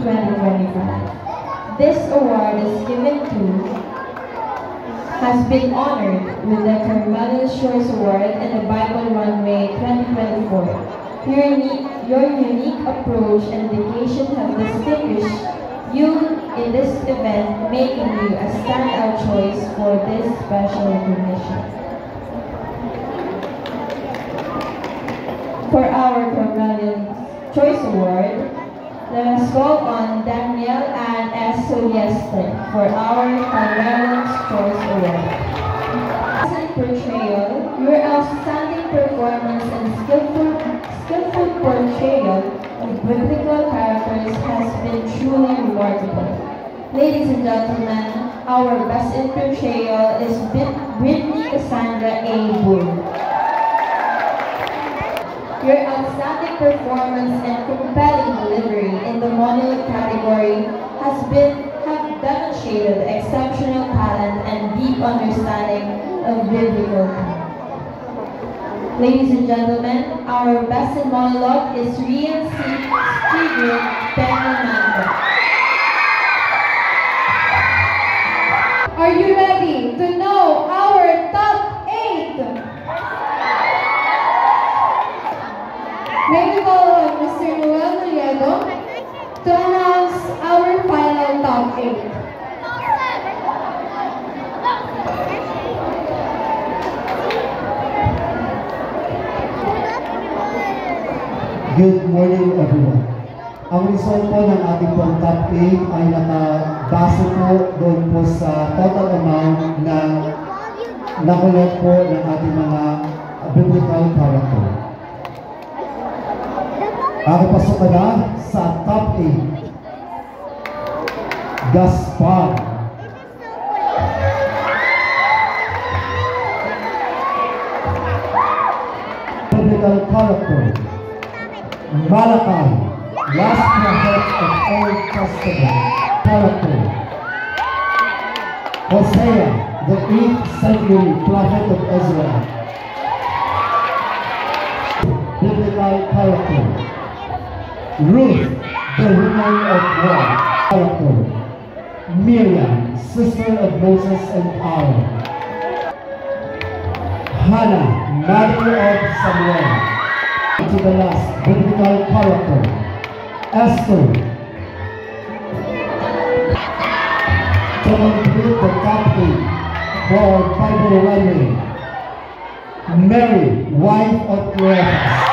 2025. This award has been honored with the Carmelian Choice Award and the Bible Runway 2024. Your unique approach and dedication have distinguished you in this event, making you a standout choice for this special recognition. For our Carmelian Choice Award, let us call on Daniel and S. Solieste for our Carmelian Choice Award. Excellent portrayal, your outstanding performance and skillful portrayal of biblical characters has been truly remarkable. Ladies and gentlemen, our best in portrayal is Brittany Cassandra A. Bull. Your outstanding performance and compelling delivery in the monologue category have demonstrated exceptional talent and deep understanding of biblical content. Ladies and gentlemen, our best in monologue is Rian C. Stigler Penamanta. Are you ready to know our top 8? May we call on Mr. Noel Moliedo to announce our final top 8. Good morning everyone. Ang result po ng ating pong top 8 ay nakabase po doon po sa total amount ng nakulat po ng ating mga biblical character. Ako pasok na sa top 8. Gaspar. Biblical character. Malachi, last prophet of Old Testament character. Hosea, the 8th century prophet of Israel. Biblical character. Ruth, the woman of war character. Miriam, sister of Moses and Aaron. Hannah, mother of Samuel. To the last biblical character, Esther. To complete the top 8 for Bible Runway, Mary, wife of Cleophas.